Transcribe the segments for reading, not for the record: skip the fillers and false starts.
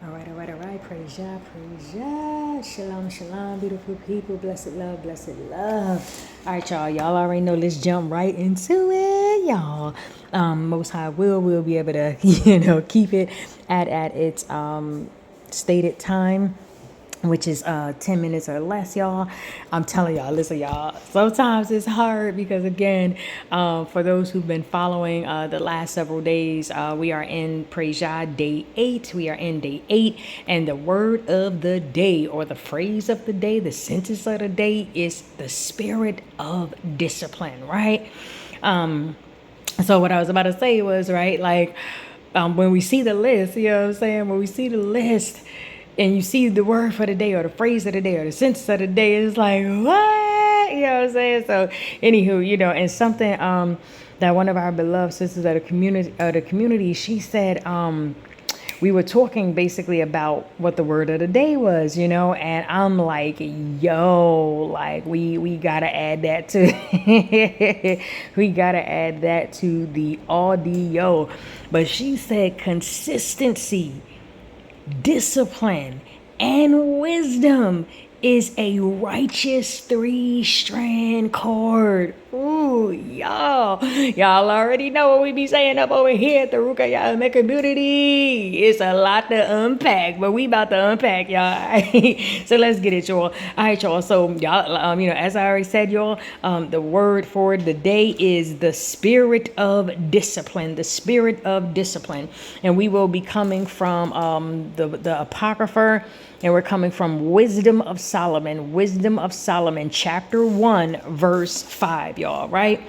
All right. Praise Yah, praise Yah. Shalom, shalom, beautiful people. Blessed love, blessed love. All right, y'all. Y'all already know. Let's jump right into it, y'all. Most High will be able to, keep it at its stated time, which is 10 minutes or less, y'all. I'm telling y'all, listen, y'all, sometimes it's hard because, again, for those who've been following the last several days, we are in Praise Yah, day 8. We are in day 8, and the word of the day, or the phrase of the day, the sentence of the day is the spirit of discipline, right? So what I was about to say was, right, like, when we see the list, you know what I'm saying? When we see the list, and you see the word for the day or the phrase of the day or the sentence of the day, it's like, what? You know what I'm saying? So anywho, and something that one of our beloved sisters of the community, she said, we were talking basically about what the word of the day was, and I'm like, yo, like we gotta add that to we gotta add that to the audio. But she said consistency, discipline, and wisdom is a righteous 3-strand cord. Ooh, y'all already know what we be saying up over here at the RUAKH community. It's a lot to unpack, but we about to unpack, y'all. So let's get it, y'all. All right, y'all. So y'all, as I already said, y'all, the word for the day is the spirit of discipline. The spirit of discipline, and we will be coming from the Apocrypha. And we're coming from Wisdom of Solomon, chapter 1, verse 5, y'all, right?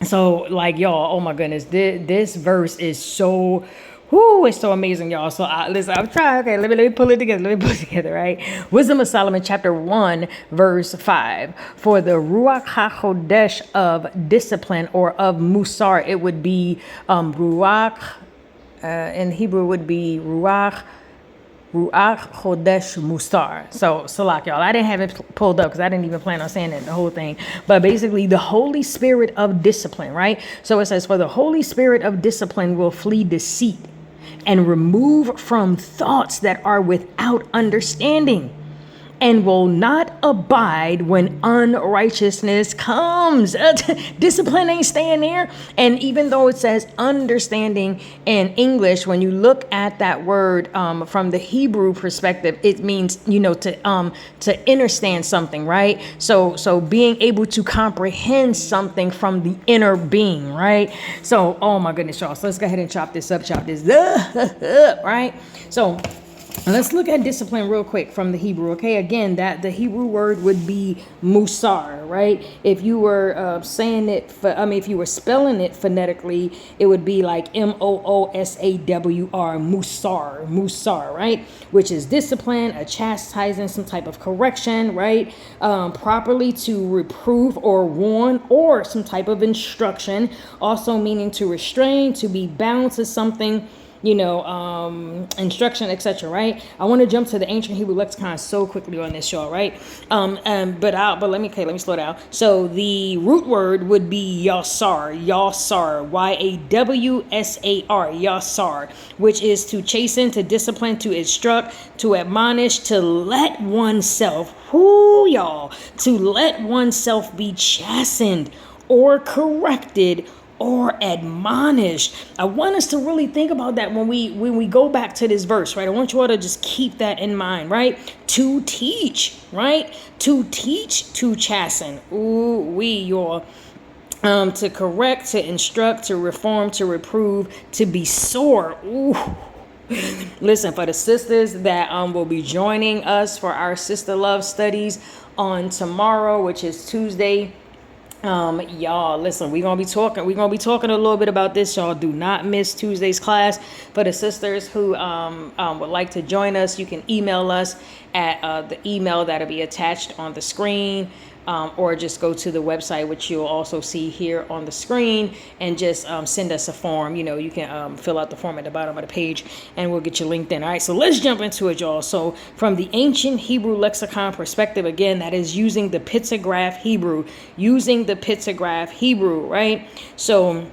So, like, y'all, oh my goodness, this verse is so, it's so amazing, y'all. So, listen, I'm trying, okay, let me pull it together, right? Wisdom of Solomon, chapter 1, verse 5. For the RUAKH HaChodesh of discipline, or of MOOSAWR, it would be RUAKH, in Hebrew would be RUAKH Chodesh Musar. So, Salak, y'all, I didn't have it pulled up because I didn't even plan on saying that the whole thing. But basically, the Holy Spirit of discipline, right? So it says, for the Holy Spirit of discipline will flee deceit and remove from thoughts that are without understanding, and will not abide when unrighteousness comes. Discipline ain't staying there. And even though it says understanding in English, when you look at that word from the Hebrew perspective, it means, to understand something, right? So being able to comprehend something from the inner being, right? So, oh my goodness, y'all. So let's go ahead and chop this up, right? So let's look at discipline real quick from the Hebrew, okay? Again, that the Hebrew word would be musar, right? If you were saying it, if you were spelling it phonetically, it would be like Moosawr, musar, right? Which is discipline, a chastising, some type of correction, right? Properly to reprove or warn, or some type of instruction, also meaning to restrain, to be bound to something, instruction, etc. Right? I want to jump to the ancient Hebrew lexicon so quickly on this, y'all. Right? But let me slow down. So the root word would be yasar, Yawsar, yasar, which is to chasten, to discipline, to instruct, to admonish, to let oneself, to let oneself be chastened or corrected or admonished. I want us to really think about that when we go back to this verse, right? I want you all to just keep that in mind, right? To teach, right? To teach, to chasten. To correct, to instruct, to reform, to reprove, to be sore. Listen, for the sisters that will be joining us for our Sister Love studies on tomorrow, which is Tuesday. Y'all, listen, we're gonna be talking a little bit about this. Y'all do not miss Tuesday's class. For the sisters who would like to join us, you can email us at the email that'll be attached on the screen, or just go to the website, which you'll also see here on the screen, and just send us a form. You can fill out the form at the bottom of the page, and we'll get you linked in. All right, so let's jump into it, y'all. So from the ancient Hebrew lexicon perspective, again, that is using the pictograph Hebrew, right? So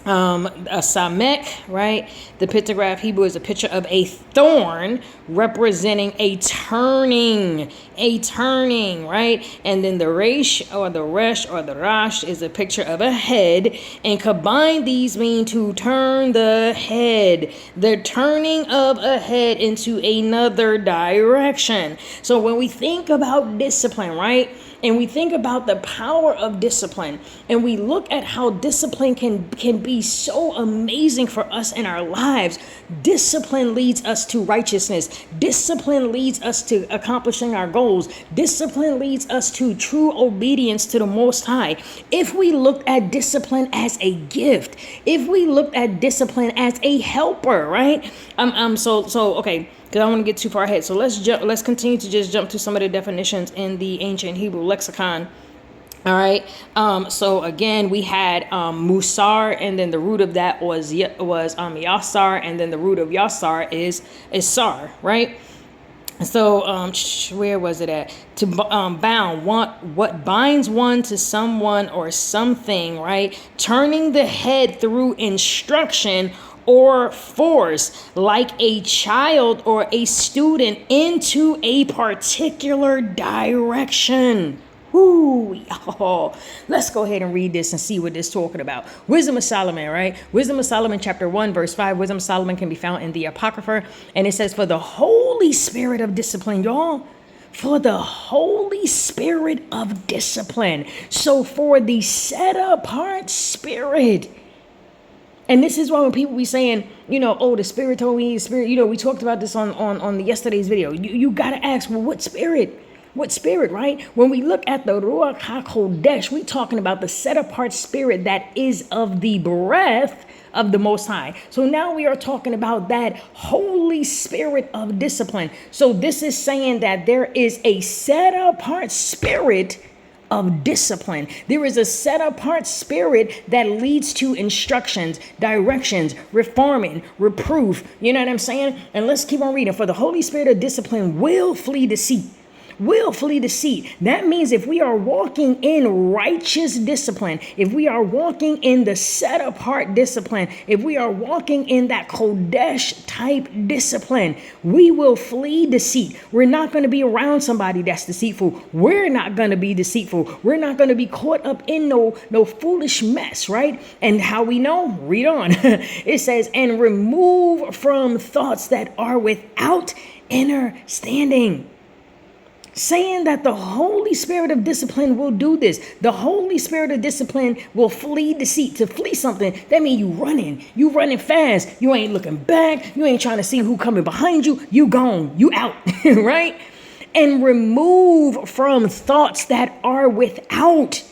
A samek, right? The pictograph Hebrew is a picture of a thorn representing a turning, right? And then the resh or the resh or the rash is a picture of a head. And combined, these mean to turn the head, the turning of a head into another direction. So when we think about discipline, right? And we think about the power of discipline, and we look at how discipline can be so amazing for us in our lives. Discipline leads us to righteousness. Discipline leads us to accomplishing our goals. Discipline leads us to true obedience to the Most High. If we looked at discipline as a gift, if we looked at discipline as a helper, right? Okay. Because I don't want to get too far ahead. So let's continue to just jump to some of the definitions in the ancient Hebrew lexicon. All right. So again, we had MOOSAWR, and then the root of that was YASAR, and then the root of YASAR is SAR, right? So where was it at? To bound, what binds one to someone or something, right? Turning the head through instruction or force, like a child or a student into a particular direction. Woo, y'all. Let's go ahead and read this and see what this is talking about. Wisdom of Solomon, right? Wisdom of Solomon, chapter 1, verse 5. Wisdom of Solomon can be found in the Apocrypha. And it says, for the Holy Spirit of discipline, y'all. For the Holy Spirit of discipline. So for the set apart spirit. And this is why when people be saying, oh, the Spirit told me, the Spirit, we talked about this on the yesterday's video. You got to ask, well, what spirit? What spirit, right? When we look at the RUAKH HaKodesh, we're talking about the set apart spirit that is of the breath of the Most High. So now we are talking about that Holy Spirit of discipline. So this is saying that there is a set apart spirit of discipline. There is a set apart spirit that leads to instructions, directions, reforming, reproof. You know what I'm saying? And let's keep on reading. For the Holy Spirit of discipline will flee deceit. Will flee deceit. That means if we are walking in righteous discipline, if we are walking in the set apart discipline, if we are walking in that Kodesh type discipline, we will flee deceit. We're not going to be around somebody that's deceitful. We're not going to be deceitful. We're not going to be caught up in no foolish mess, right? And how we know? Read on. It says, and remove from thoughts that are without understanding. Saying that the Holy Spirit of discipline will do this. The Holy Spirit of discipline will flee deceit. To flee something, that means you running fast. You ain't looking back. You ain't trying to see who coming behind you. You gone, you out, right? And remove from thoughts that are without.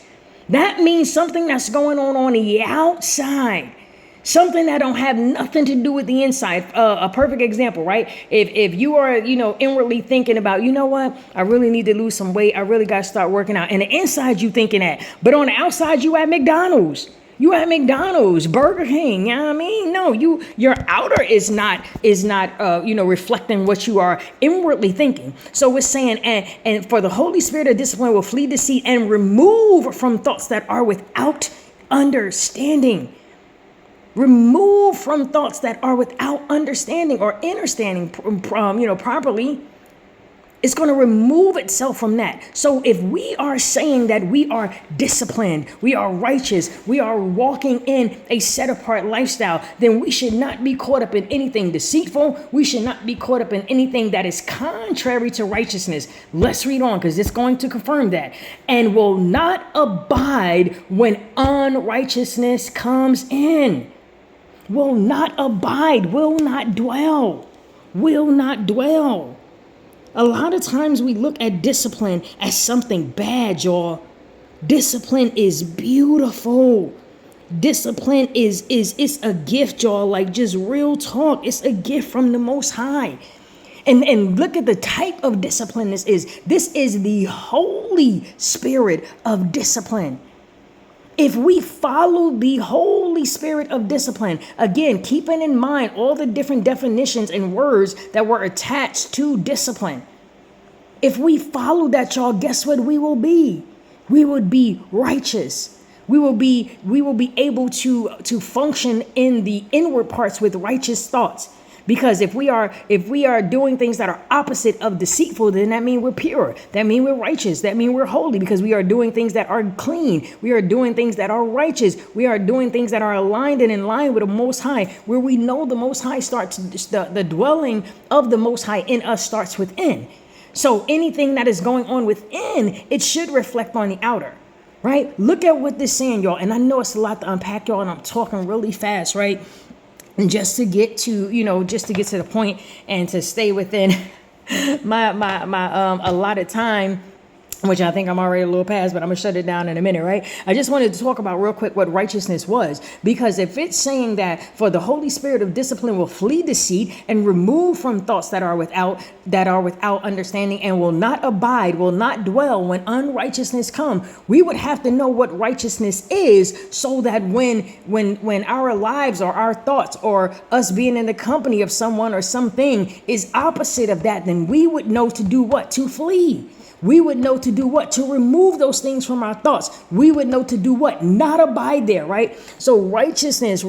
That means something that's going on the outside. Something that don't have nothing to do with the inside. A perfect example, right? If you are, inwardly thinking about, you know what? I really need to lose some weight. I really got to start working out. And the inside you thinking that. But on the outside, you at McDonald's. You at McDonald's, Burger King. You know what I mean? No, your outer is not reflecting what you are inwardly thinking. So it's saying, and for the Holy Spirit of discipline will flee deceit and remove from thoughts that are without understanding. Remove from thoughts that are without understanding or understanding, properly. It's going to remove itself from that. So if we are saying that we are disciplined, we are righteous, we are walking in a set apart lifestyle, then we should not be caught up in anything deceitful. We should not be caught up in anything that is contrary to righteousness. Let's read on because it's going to confirm that. And will not abide when unrighteousness comes in. Will not abide, will not dwell, will not dwell. A lot of times we look at discipline as something bad, y'all. Discipline is beautiful. Discipline is a gift, y'all. Like just real talk. It's a gift from the Most High. And look at the type of discipline this is. This is the Holy Spirit of discipline. If we follow the Holy Spirit of discipline, again, keeping in mind all the different definitions and words that were attached to discipline. If we follow that, y'all, guess what we will be? We would be righteous. we will be able to function in the inward parts with righteous thoughts. Because if we are doing things that are opposite of deceitful, then that means we're pure. That means we're righteous. That means we're holy, because we are doing things that are clean. We are doing things that are righteous. We are doing things that are aligned and in line with the Most High, where we know the Most High starts, the dwelling of the Most High in us starts within. So anything that is going on within, it should reflect on the outer, right? Look at what this is saying, y'all. And I know it's a lot to unpack, y'all, and I'm talking really fast, right? And just to get to, the point and to stay within my allotted time, which I think I'm already a little past, but I'm gonna shut it down in a minute, right? I just wanted to talk about real quick what righteousness was, because if it's saying that for the Holy Spirit of discipline will flee deceit and remove from thoughts that are without understanding, and will not abide, will not dwell when unrighteousness come, we would have to know what righteousness is, so that when our lives or our thoughts or us being in the company of someone or something is opposite of that, then we would know to do what? To flee. We would know to do what? To remove those things from our thoughts. We would know to do what? Not abide there, right? So righteousness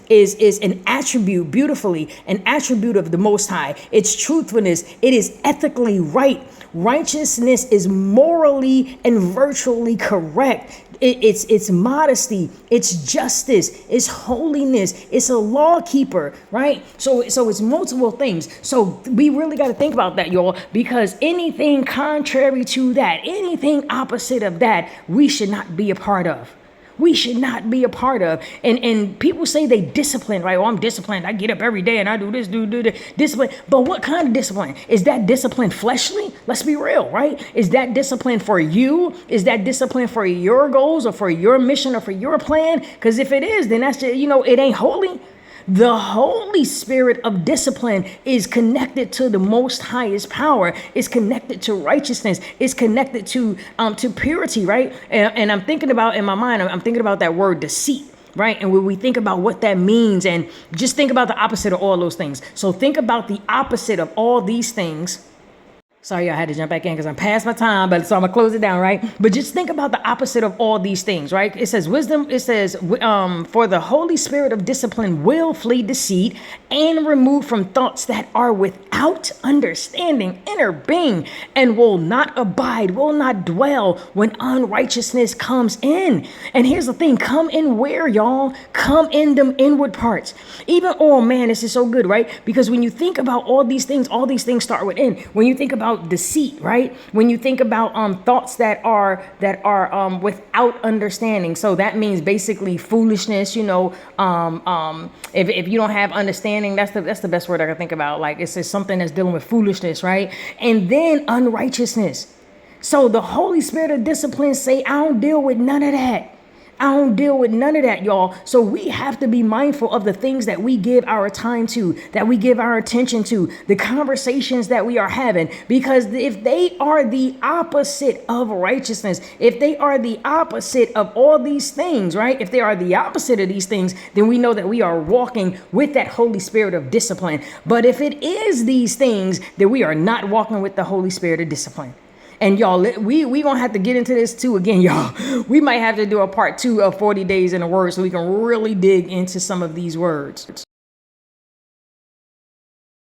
is an attribute, beautifully, an attribute of the Most High. It's truthfulness. It is ethically right. Righteousness is morally and virtually correct. It's modesty, it's justice, it's holiness, it's a law keeper, right? So it's multiple things. So we really got to think about that, y'all, because anything contrary to that, anything opposite of that, we should not be a part of. We should not be a part of. And people say they discipline, right? Oh, I'm disciplined. I get up every day and I do this, do this, discipline. But what kind of discipline? Is that discipline fleshly? Let's be real, right? Is that discipline for you? Is that discipline for your goals or for your mission or for your plan? Because if it is, then that's just, it ain't holy. The Holy Spirit of discipline is connected to the Most Highest power. It's connected to righteousness. It's connected to purity, right? And I'm thinking about, in my mind, I'm thinking about that word deceit, right? And when we think about what that means, and just think about the opposite of all those things. So think about the opposite of all these things. Sorry, I had to jump back in because I'm past my time, but so I'm gonna close it down, right? But just think about the opposite of all these things, right? It says wisdom. It says, for the Holy Spirit of discipline will flee deceit and remove from thoughts that are without understanding inner being, and will not abide, will not dwell when unrighteousness comes in. And here's the thing: come in where, y'all? Come in them inward parts. Even, oh man, this is so good, right? Because when you think about all these things start within. When you think about deceit, right? When you think about thoughts that are without understanding, so that means basically foolishness. If you don't have understanding, that's the best word I can think about. Like, it's something that's dealing with foolishness, right? And then unrighteousness. So the Holy Spirit of discipline say, I don't deal with none of that. I don't deal with none of that, y'all. So we have to be mindful of the things that we give our time to, that we give our attention to, the conversations that we are having. Because if they are the opposite of righteousness, if they are the opposite of all these things, right? If they are the opposite of these things, then we know that we are walking with that Holy Spirit of discipline. But if it is these things, then we are not walking with the Holy Spirit of discipline. And y'all, we gonna have to get into this too again, y'all. We might have to do a part 2 of 40 days in the Word, so we can really dig into some of these words.